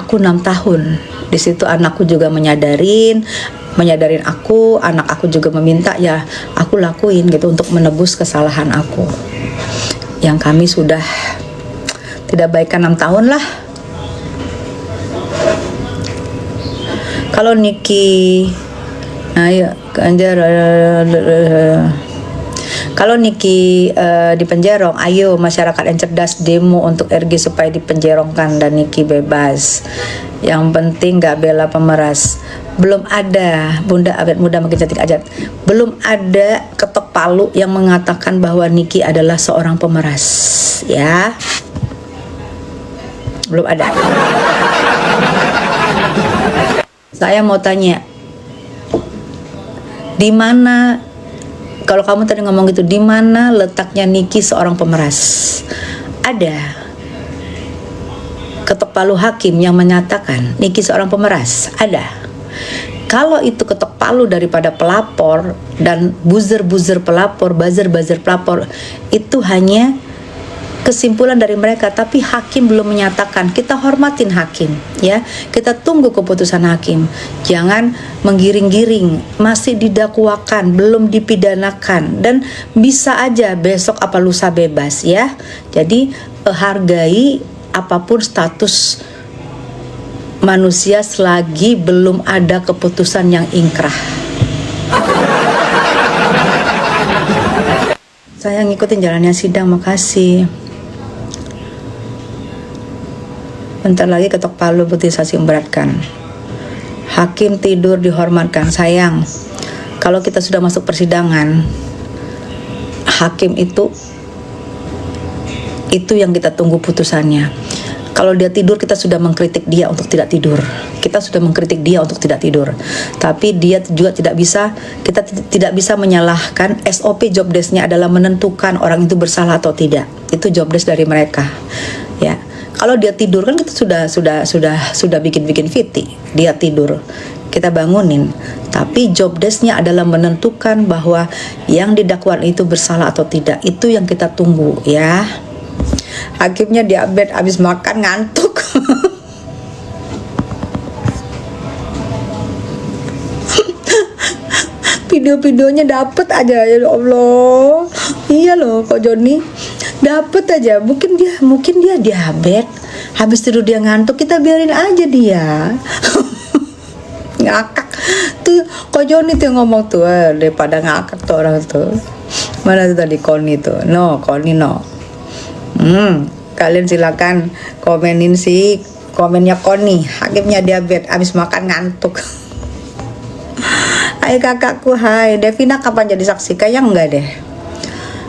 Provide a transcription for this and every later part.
aku 6 tahun. Di situ anakku juga menyadarin aku, anak aku juga meminta, ya aku lakuin gitu untuk menebus kesalahan aku. Yang kami sudah tidak baikan 6 tahun lah. Kalau Niki, ayo Ganjar, kalau Niki dipenjerong, ayo masyarakat yang cerdas demo untuk RG supaya dipenjerongkan dan Niki bebas. Yang penting gak bela pemeras. Belum ada, Bunda awet muda makin cantik aja. Belum ada ketok palu yang mengatakan bahwa Niki adalah seorang pemeras, ya. Belum ada. Saya mau tanya, di mana, kalau kamu tadi ngomong gitu, di mana letaknya Niki seorang pemeras? Ada ketok palu hakim yang menyatakan Niki seorang pemeras? Ada. Kalau itu ketok palu daripada pelapor dan buzzer-buzzer pelapor, buzzer-buzzer pelapor, itu hanya kesimpulan dari mereka, tapi hakim belum menyatakan. Kita hormatin hakim, ya. Kita tunggu keputusan hakim. Jangan menggiring-giring, masih didakwakan, belum dipidanakan, dan bisa aja besok apa lusa bebas, ya. Jadi hargai apapun status manusia selagi belum ada keputusan yang ingkrah. Saya ngikutin jalannya sidang, makasih. Bentar lagi ketok palu politisasi memberatkan. Hakim tidur dihormatkan. Sayang, kalau kita sudah masuk persidangan, hakim itu yang kita tunggu putusannya. Kalau dia tidur, kita sudah mengkritik dia untuk tidak tidur. Kita sudah mengkritik dia untuk tidak tidur. Tapi dia juga tidak bisa, kita tidak bisa menyalahkan. SOP job desk-nya adalah menentukan orang itu bersalah atau tidak. Itu job desk dari mereka, ya. Kalau dia tidur kan kita sudah bikin fiti. Dia tidur, kita bangunin. Tapi job desk-nya adalah menentukan bahwa yang didakwakan itu bersalah atau tidak. Itu yang kita tunggu, ya. Hakimnya diabetes, habis makan ngantuk. Video-videonya dapet aja, ya Allah. Iya loh, kok Joni dapet aja. Mungkin dia diabetes, habis tidur dia ngantuk, kita biarin aja dia. Ngakak tuh, kok Joni tuh ngomong tuh, daripada ngakak tuh orang tuh. Mana tuh tadi Koni tuh? Koni no. Kalian silakan komenin sih, komennya Koni. Hakimnya diabetes, habis makan ngantuk. Hai kakakku, hai. Devina kapan jadi saksi? Kayaknya enggak deh.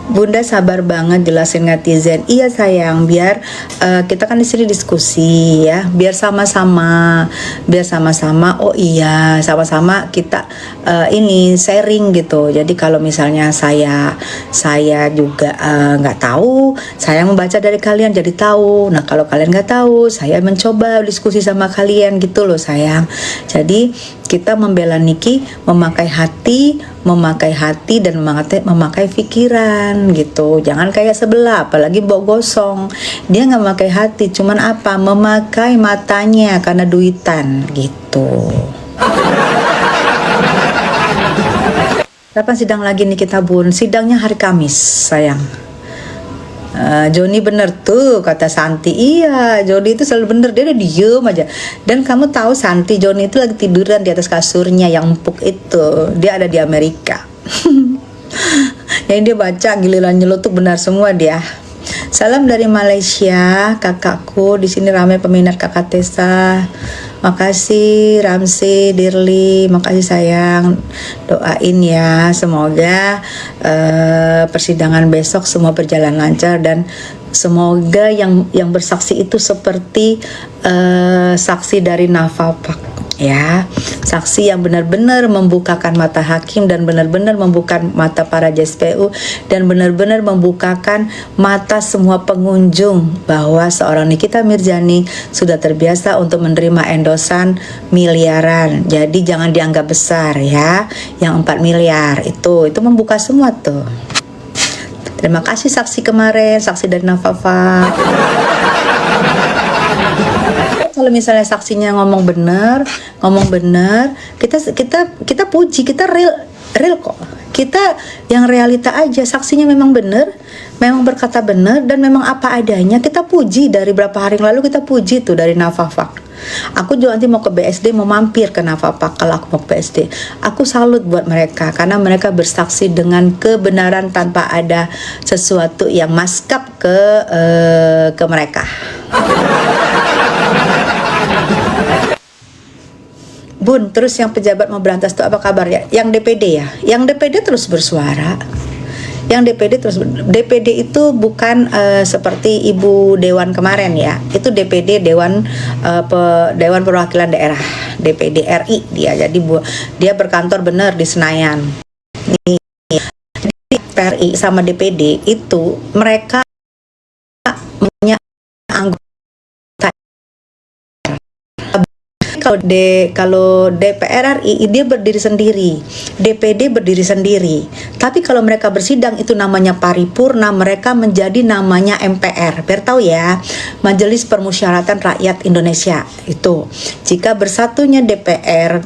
Bunda sabar banget jelasin netizen. Iya sayang, biar kita kan di sini diskusi, ya, biar sama-sama, oh iya, sama-sama kita ini sharing gitu. Jadi kalau misalnya saya juga nggak tahu, saya membaca dari kalian jadi tahu. Nah kalau kalian nggak tahu, saya mencoba diskusi sama kalian gitu loh sayang. Jadi kita membela Niki memakai hati dan memakai pikiran gitu. Jangan kayak sebelah, apalagi Mbok Gosong. Dia nggak memakai hati, cuman apa? Memakai matanya karena duitan gitu. Kapan sidang lagi nih kita Bun? Sidangnya hari Kamis sayang. Joni bener tuh kata Santi. Iya, Joni itu selalu bener, dia udah diem aja. Dan kamu tahu Santi, Joni itu lagi tiduran di atas kasurnya yang empuk itu. Dia ada di Amerika. Yang dia baca giliran nyelutuk benar semua dia. Salam dari Malaysia, kakakku. Di sini ramai peminat kakak Tessa. Makasih Ramsi, Dirli, makasih sayang. Doain ya, semoga persidangan besok semua berjalan lancar dan semoga yang bersaksi itu seperti saksi dari Nafapak, ya, saksi yang benar-benar membukakan mata hakim dan benar-benar membuka mata para JSPU dan benar-benar membukakan mata semua pengunjung bahwa seorang Nikita Mirzani sudah terbiasa untuk menerima endosan miliaran. Jadi jangan dianggap besar ya, yang 4 miliar itu membuka semua tuh. Terima kasih saksi kemarin, saksi dari Nafafa. kalau misalnya saksinya ngomong bener, kita puji, kita real kok. Kita yang realita aja, saksinya memang bener, memang berkata bener, dan memang apa adanya. Kita puji, dari berapa hari yang lalu kita puji tuh dari Nafafak. Aku juga nanti mau ke BSD, mau mampir ke Nafafak kalau aku mau ke BSD. Aku salut buat mereka karena mereka bersaksi dengan kebenaran tanpa ada sesuatu yang maskap ke mereka. Bun, terus yang pejabat mau berantas itu apa kabar ya? Yang DPD ya? Yang DPD terus bersuara. DPD itu bukan seperti Ibu Dewan kemarin ya. Itu DPD Dewan Perwakilan Daerah, DPD RI dia. Jadi dia berkantor benar di Senayan. Nih, RI sama DPD itu mereka punya anggota. Kalau DPR RI dia berdiri sendiri, DPD berdiri sendiri. Tapi kalau mereka bersidang itu namanya paripurna, mereka menjadi namanya MPR. Biar tahu ya, Majelis Permusyawaratan Rakyat Indonesia itu. Jika bersatunya DPR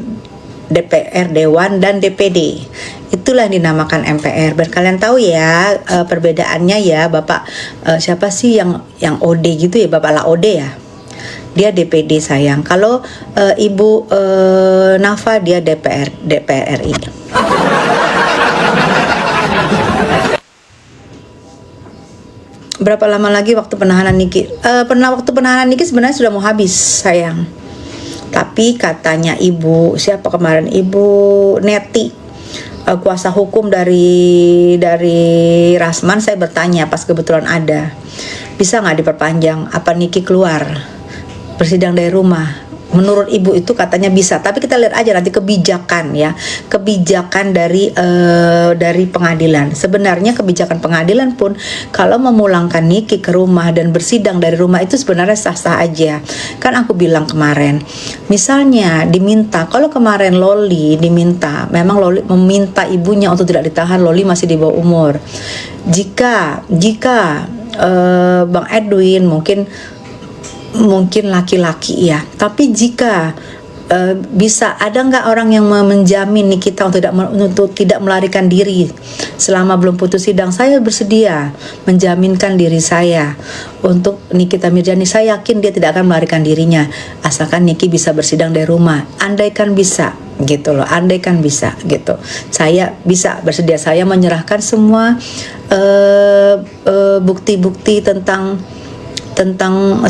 Dewan dan DPD, itulah yang dinamakan MPR. Biar kalian tahu ya perbedaannya ya, Bapak siapa sih yang OD gitu ya, Bapak Laode ya. Dia DPD sayang. Kalau Ibu Nafa dia DPR RI. Berapa lama lagi waktu penahanan Niki? Waktu penahanan Niki sebenarnya sudah mau habis sayang. Tapi katanya siapa kemarin, Ibu Neti, kuasa hukum dari Rasman, saya bertanya pas kebetulan ada, bisa nggak diperpanjang? Apa Niki keluar bersidang dari rumah? Menurut ibu itu katanya bisa, tapi kita lihat aja nanti kebijakan dari pengadilan. Sebenarnya kebijakan pengadilan pun kalau memulangkan Niki ke rumah dan bersidang dari rumah itu sebenarnya sah-sah aja. Kan aku bilang kemarin, misalnya diminta, kalau kemarin Loli diminta, memang Loli meminta ibunya untuk tidak ditahan, Loli masih di bawah umur. Jika Bang Edwin mungkin laki-laki ya, tapi jika bisa, ada nggak orang yang menjamin nih kita untuk tidak melarikan diri selama belum putus sidang? Saya bersedia menjaminkan diri saya untuk Nikita Mirzani. Saya yakin dia tidak akan melarikan dirinya asalkan Niki bisa bersidang dari rumah. Andaikan bisa gitu loh, andaikan bisa gitu, saya bisa bersedia, saya menyerahkan semua bukti-bukti tentang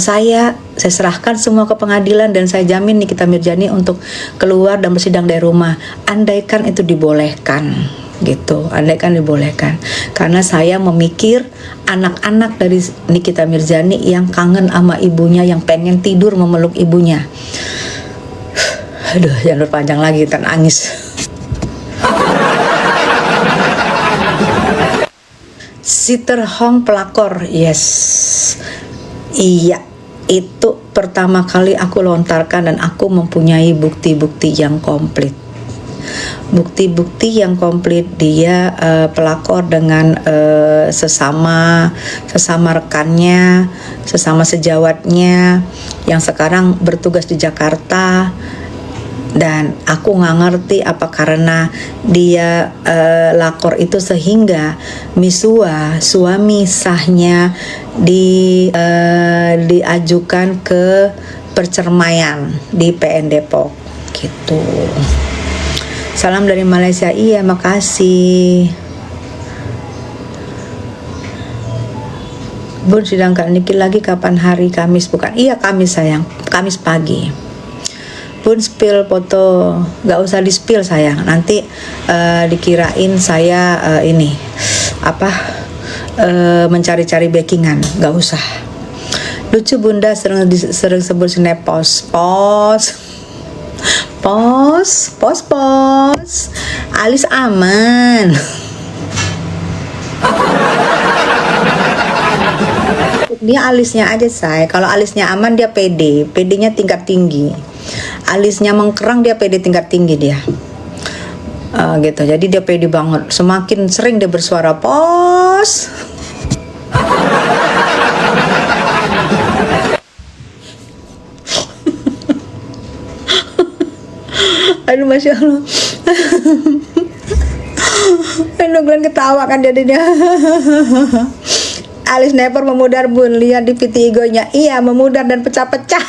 saya serahkan semua ke pengadilan, dan saya jamin Nikita Mirzani untuk keluar dan bersidang dari rumah. Andaikan itu dibolehkan gitu, andaikan dibolehkan, karena saya memikir anak-anak dari Nikita Mirzani yang kangen sama ibunya, yang pengen tidur memeluk ibunya. Aduh, jangan berpanjang lagi, nangis. Sitter Hong pelakor, yes. Iya, itu pertama kali aku lontarkan dan aku mempunyai bukti-bukti yang komplit. Bukti-bukti yang komplit dia pelakor dengan sesama rekannya, sesama sejawatnya yang sekarang bertugas di Jakarta. Dan aku nggak ngerti apa karena dia lakor itu sehingga Misua, suami sahnya, diajukan ke percermaian di PN Depok gitu. Salam dari Malaysia. Iya, makasih. Bun, sidang Kak Niki lagi kapan? Hari Kamis bukan? Iya, Kamis sayang, Kamis pagi. Bun, spill foto, gak usah di spill sayang, nanti dikirain saya mencari-cari backingan, gak usah. Lucu bunda sering sebut snapos, pos, alis aman. Dia alisnya aja say, kalau alisnya aman dia PD-nya tingkat tinggi. Alisnya mengkerang dia PD tingkat tinggi dia. Gitu. Jadi dia pede banget. Semakin sering dia bersuara pos. Aduh, Masya Allah. Aduh, Glenn ketawa kan jadinya. Alis Nepor memudar bun, lihat di Vitigonya. Iya, memudar dan pecah-pecah.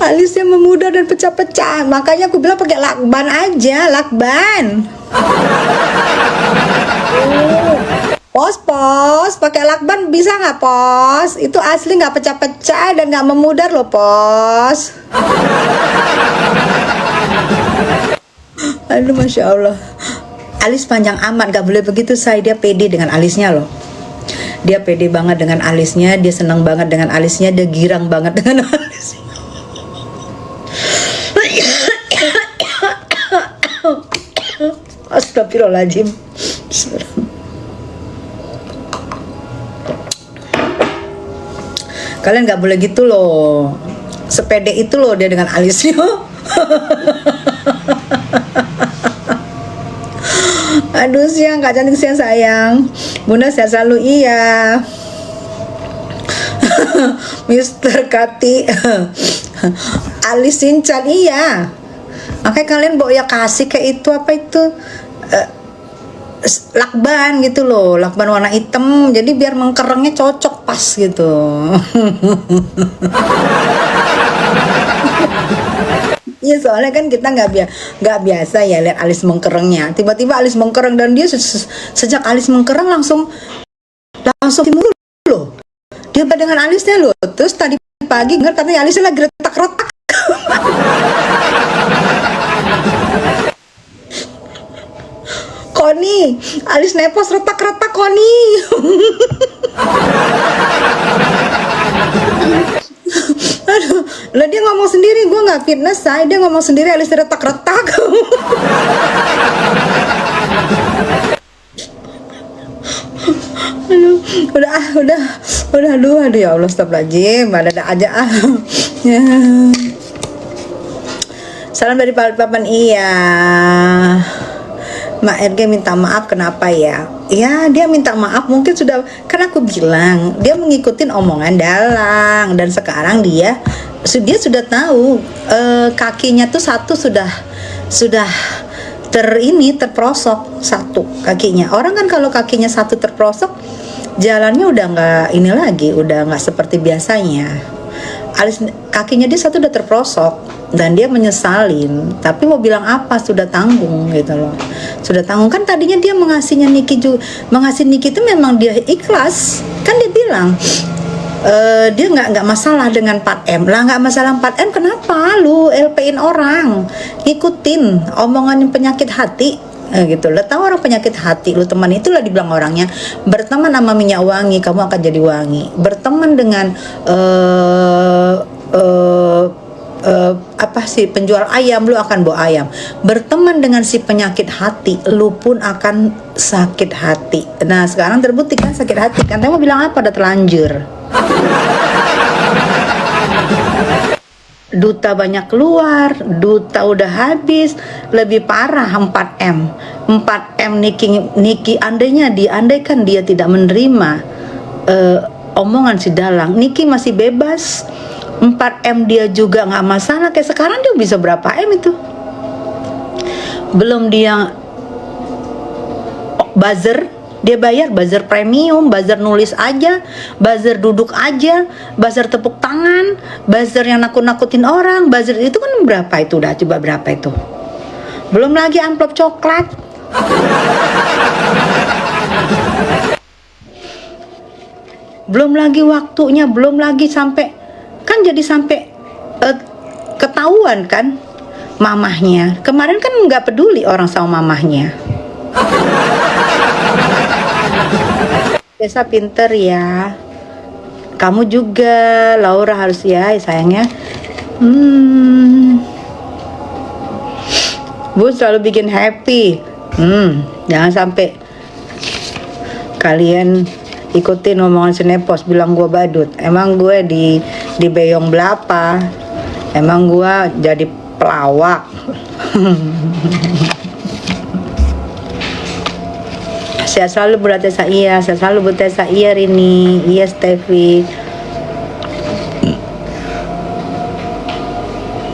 Alisnya memudar dan pecah-pecah. Makanya aku bilang pakai lakban aja, lakban. Pos, pakai lakban bisa nggak, Pos? Itu asli nggak pecah-pecah dan nggak memudar loh, Pos. Aduh, Masya Allah. Alis panjang amat, nggak boleh begitu, say. Dia pede dengan alisnya loh. Dia pede banget dengan alisnya, dia senang banget dengan alisnya, dia girang banget dengan alisnya. Astagfirullahaladzim. Kalian nggak boleh gitu loh. Sepede itu loh dia dengan alisnya. Aduh, siang Kak cantik, siang sayang. Bunda sehat selalu, iya. Mister Kati. Alis Sincan, iya. Makanya kalian bawa ya kasih kayak itu, apa itu, lakban gitu loh, lakban warna hitam, jadi biar mengkerengnya cocok pas gitu. Iya, soalnya kan kita nggak biasa ya lihat alis mengkerengnya. Tiba-tiba alis mengkereng dan dia sejak alis mengkereng langsung timbul loh. Dia dengan alisnya loh. Terus tadi pagi dengar katanya alisnya lagi retak-retak. Koni, alis Nepos retak-retak, Koni. Aduh, lah dia ngomong sendiri, gue nggak fitness, say. Dia ngomong sendiri alis retak-retak. Aduh, aduh ya Allah, astagfirullahaladzim, ada aja ah. Ya. Salam dari Balikpapan, iya. Mak RG minta maaf, kenapa ya? Ya, dia minta maaf mungkin sudah, kan aku bilang dia mengikuti omongan Dalang, dan sekarang dia sudah tahu kakinya tuh satu sudah terprosok satu kakinya. Orang kan kalau kakinya satu terprosok, jalannya udah nggak ini lagi, udah nggak seperti biasanya. Kakinya dia satu udah terprosok dan dia menyesalin, tapi mau bilang apa, sudah tanggung gitu loh, sudah tanggung. Kan tadinya dia mengasihi Niki itu memang dia ikhlas, kan dia bilang dia nggak masalah dengan 4M lah, nggak masalah 4M, kenapa lu LP-in orang, ngikutin omongan penyakit hati gitu. Lo tahu orang penyakit hati, lu teman, itulah dibilang orangnya, berteman sama minyak wangi kamu akan jadi wangi, berteman dengan apa sih, penjual ayam, lu akan bawa ayam, berteman dengan si penyakit hati, lu pun akan sakit hati. Nah sekarang terbukti kan sakit hati kan, mau bilang apa, udah terlanjur. Duta banyak keluar, duta udah habis, lebih parah 4M Niki andaikan dia tidak menerima omongan si Dalang, Niki masih bebas. 4M dia juga nggak masalah, kayak sekarang dia bisa berapa M itu, belum dia buzzer, dia bayar buzzer premium, buzzer nulis aja, buzzer duduk aja, buzzer tepuk tangan, buzzer yang nakut-nakutin orang, buzzer itu kan berapa itu, udah coba berapa itu, belum lagi amplop coklat. Belum lagi waktunya, belum lagi sampai kan, jadi sampai ketahuan kan mamahnya. Kemarin kan nggak peduli orang sama mamahnya. Biasa pinter ya. Kamu juga, Laura, harus ya sayangnya. Bu selalu bikin happy. Jangan sampai kalian ikutin omongan si Nepos, bilang gue badut. Emang gue di beyong belapa, emang gue jadi pelawak. Sehat selalu Bu Tessa, iya, sehat selalu Bu Tessa, iya Rini, iya Stevi.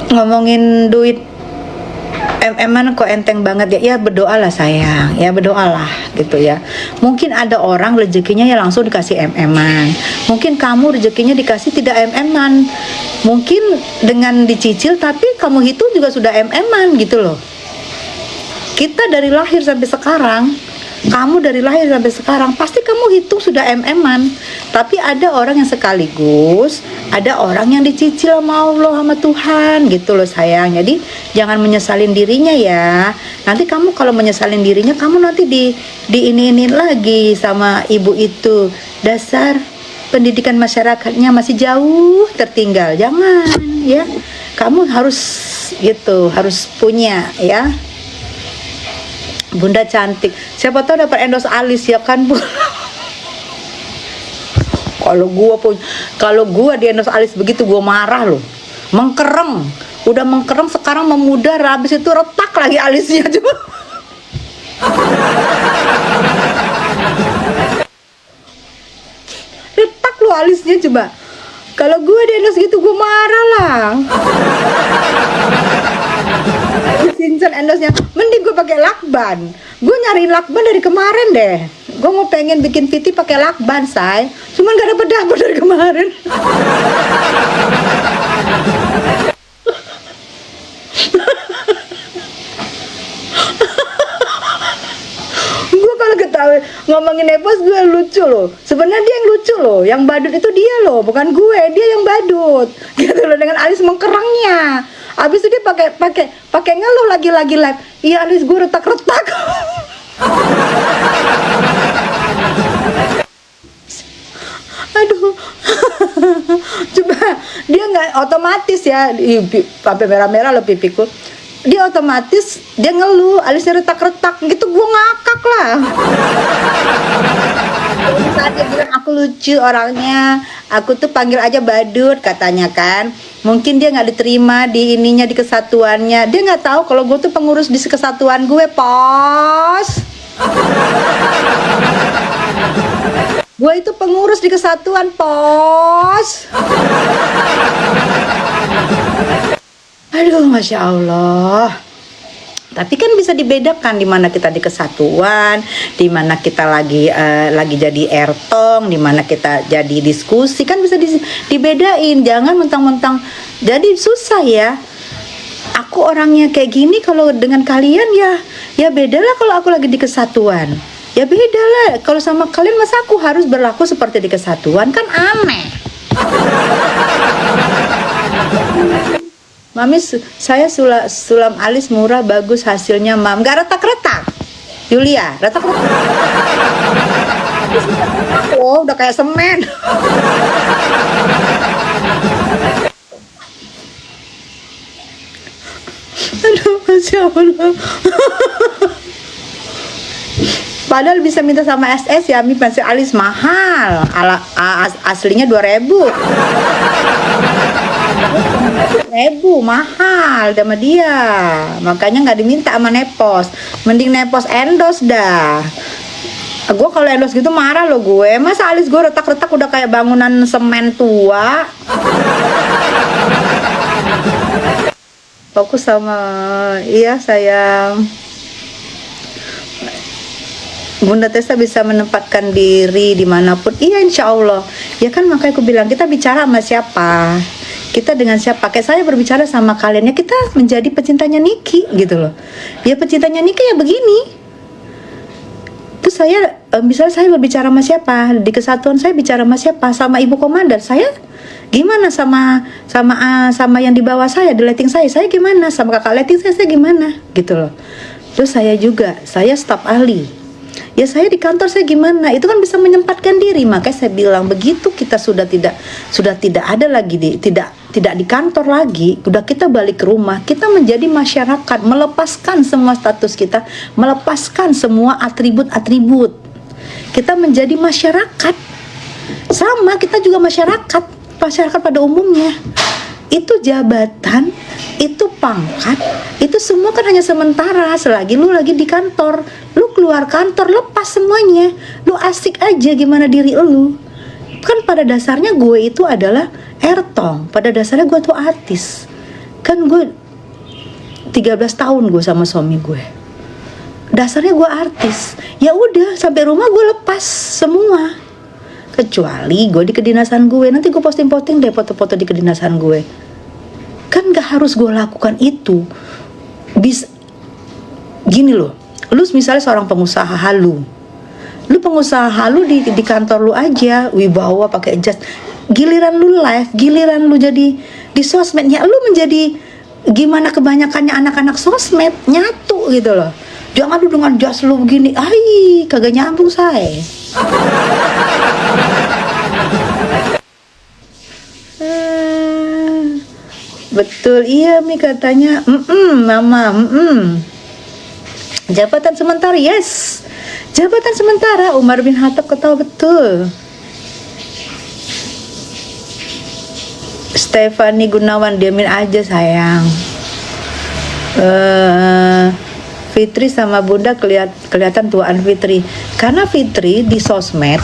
ngomongin duit MM-an kok enteng banget ya. Ya berdoalah sayang, ya berdoalah gitu ya. Mungkin ada orang rezekinya ya langsung dikasih MM-an. Mungkin kamu rezekinya dikasih tidak MM-an. Mungkin dengan dicicil tapi kamu hitung juga sudah MM-an gitu loh. Kita dari lahir sampai sekarang, kamu dari lahir sampai sekarang pasti kamu hitung sudah MM-an. Tapi ada orang yang sekaligus, ada orang yang dicicil sama Allah, sama Tuhan gitu loh sayang. Jadi jangan menyesalin dirinya ya. Nanti kamu kalau menyesalin dirinya, kamu nanti diinin lagi sama ibu itu. Dasar pendidikan masyarakatnya masih jauh tertinggal. Jangan ya. Kamu harus gitu, harus punya ya. Bunda cantik, siapa tahu dapat endorse alis ya kan Bu. Kalau gua di endorse alis begitu gua marah loh. Mengkereng, udah mengkereng sekarang memudar, habis itu retak lagi alisnya coba. Retak lo alisnya coba. Kalau gua di endorse gitu gua marah lah. Sinsan endosnya, mending gue pakai lakban. Gue nyariin lakban dari kemarin deh. Gue mau pengen bikin VT pakai lakban, say. Cuman gak dapet dari kemarin. Gue kalau ketawa ngomongin Nepos gue lucu loh. Sebenarnya dia yang lucu loh. Yang badut itu dia loh, bukan gue. Dia yang badut. Gitu loh, dengan alis mengkerangnya. Abis itu dia pakai ngeluh lagi live. Iya alis gue retak-retak. Aduh. Coba dia nggak otomatis ya, sampai merah-merah loh pipiku. Dia otomatis dia ngeluh alisnya retak-retak gitu, gue ngakak lah. Saat dia bilang aku lucu orangnya, aku tuh panggil aja badut katanya kan. Mungkin dia nggak diterima di ininya, di kesatuannya. Dia nggak tahu kalau gue tuh pengurus di kesatuan gue, Pos. Gue itu pengurus di kesatuan, Pos. Aduh, Masya Allah. Tapi kan bisa dibedakan di mana kita di kesatuan, di mana kita lagi jadi ertong, di mana kita jadi diskusi, kan bisa dibedain. Jangan mentang-mentang jadi susah ya. Aku orangnya kayak gini, kalau dengan kalian ya beda lah. Kalau aku lagi di kesatuan, ya beda lah. Kalau sama kalian masa aku harus berlaku seperti di kesatuan, kan aneh. Mami, saya sulam alis murah bagus hasilnya, Mam. Gak retak-retak. Yulia, retak-retak. Oh, udah kayak semen. Aduh, Masya Allah. Padahal bisa minta sama SS ya, Mi pensil alis mahal. Aslinya 2.000. 1.000 mahal sama dia, makanya nggak diminta sama Nepos. Mending Nepos endorse dah. Gue kalau endorse gitu marah loh gue. Masa alis gue retak-retak udah kayak bangunan semen tua. Fokus sama iya sayang. Bunda Tessa bisa menempatkan diri dimanapun. Iya insya Allah. Ya kan makanya aku bilang kita bicara sama siapa, kita dengan siapa. Kayak saya berbicara sama kalian ya, kita menjadi pecintanya Niki gitu loh. Ya pecintanya Niki ya begini. Terus saya misalnya saya berbicara sama siapa di kesatuan, saya bicara sama siapa, sama ibu komandan saya gimana, sama yang di bawah saya, di letting saya gimana, sama kakak letting saya gimana gitu loh. Terus saya juga, saya staf ahli. Ya saya di kantor saya gimana, itu kan bisa menyempatkan diri. Makanya saya bilang begitu kita sudah tidak ada lagi tidak di kantor lagi, udah kita balik ke rumah, kita menjadi masyarakat, melepaskan semua status kita, melepaskan semua atribut-atribut. Kita menjadi masyarakat. Sama kita juga masyarakat pada umumnya. Itu jabatan, itu pangkat, itu semua kan hanya sementara. Selagi lu lagi di kantor, lu keluar kantor lepas semuanya, lu asik aja gimana diri lu. Kan pada dasarnya gue itu adalah ertong, pada dasarnya gue tuh artis. Kan gue 13 tahun gue sama suami gue. Dasarnya gue artis. Ya udah, sampai rumah gue lepas semua. Kecuali gue di kedinasan gue. Nanti gue posting-posting deh foto-foto di kedinasan gue. Kan gak harus gue lakukan itu. Gini loh, lu misalnya seorang pengusaha halu. Lu pengusaha halu di kantor lu aja, wibawa pakai jas. Giliran lu live, giliran lu jadi di sosmednya, lu menjadi gimana kebanyakannya anak-anak sosmed, nyatu gitu loh. Jangan lu dengan jas lu begini, kagak nyambung say. Betul, iya Mi katanya, mama, jabatan sementara, yes. Jabatan sementara, Umar bin Khattab ketawa betul. Stefani Gunawan, diamin aja sayang. Fitri sama Bunda kelihatan tuaan Fitri. Karena Fitri di sosmed,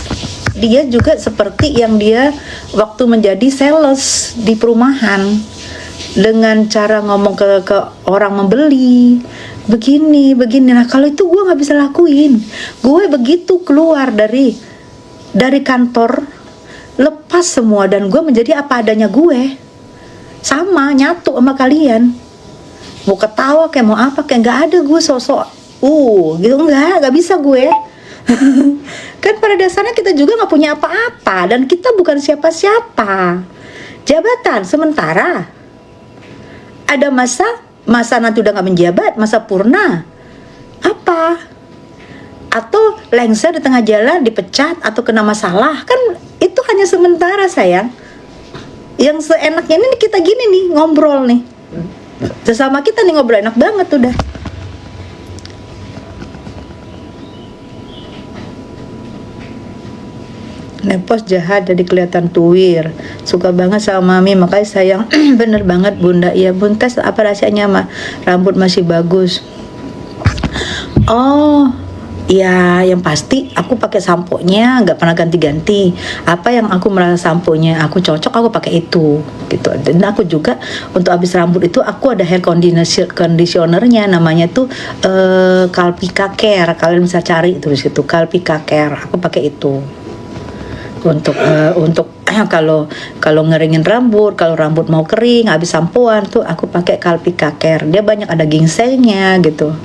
dia juga seperti yang dia waktu menjadi sales di perumahan. Dengan cara ngomong ke orang membeli, begini. Nah kalau itu gue nggak bisa lakuin. Gue begitu keluar dari kantor, lepas semua dan gue menjadi apa adanya gue, sama nyatu sama kalian. Mau ketawa kayak mau apa kayak nggak ada gue sosok gitu, nggak bisa gue. Kan pada dasarnya kita juga nggak punya apa-apa dan kita bukan siapa-siapa. Jabatan sementara, ada masa nanti udah nggak menjabat, masa purna apa, atau lengser di tengah jalan dipecat atau kena masalah, kan itu hanya sementara sayang. Yang seenaknya ini kita gini nih ngobrol nih sesama kita nih, ngobrol enak banget udah. Nepos jahat jadi kelihatan tuwir. Suka banget sama Mami, makanya sayang. Bener banget Bunda. Iya Bun, tes apa rahasianya mah? Rambut masih bagus. Oh, ya yang pasti aku pakai sampo-nya nggak pernah ganti-ganti. Apa yang aku merasa sampo-nya aku cocok, aku pakai itu gitu. Dan aku juga untuk habis rambut itu aku ada hair conditionernya, namanya tuh Kalpika Care. Kalian bisa cari itu di situ, Kalpika Care. Aku pakai itu untuk kalau ngeringin rambut, kalau rambut mau kering habis sampoan tuh aku pakai Kalpika Care. Dia banyak ada ginsengnya gitu,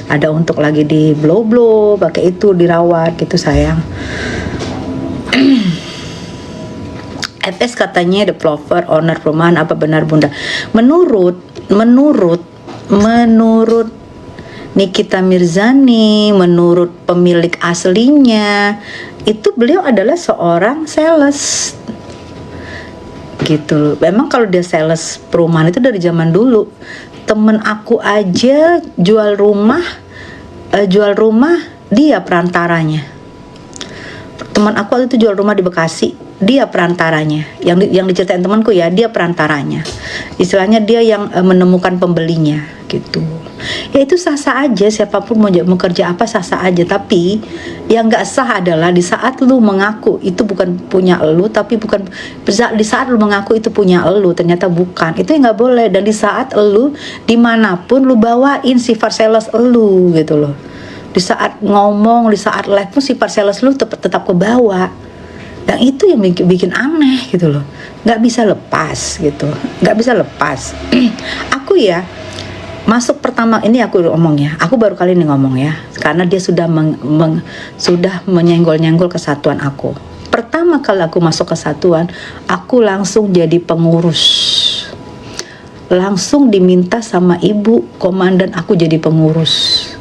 ada untuk lagi di blow pakai itu dirawat gitu sayang. FS katanya The Plover owner perumahan, apa benar Bunda? Menurut Nikita Mirzani, menurut pemilik aslinya itu beliau adalah seorang sales gitu. Memang kalau dia sales perumahan itu dari zaman dulu. Temen aku aja jual rumah dia perantaranya. Teman aku waktu itu jual rumah di Bekasi, dia perantaranya. Yang diceritain temanku ya, dia perantaranya. Istilahnya dia yang menemukan pembelinya gitu. Ya itu sah-sah aja, siapapun mau kerja apa sah-sah aja. Tapi yang nggak sah adalah di saat lu mengaku itu bukan punya lu, tapi bukan di saat lu mengaku itu punya lu ternyata bukan, itu yang nggak boleh. Dan di saat lu dimanapun lu bawain sifat sales lu gitu loh. Di saat ngomong, di saat live pun sifat sales lu tetap ke bawah. Yang itu yang bikin aneh gitu loh. Nggak bisa lepas gitu, nggak bisa lepas. Aku ya masuk pertama ini aku ngomong ya, aku baru kali ini ngomong ya, karena dia sudah sudah menyenggol-nyenggol kesatuan aku. Pertama kali aku masuk kesatuan, aku langsung jadi pengurus, langsung diminta sama ibu komandan aku jadi pengurus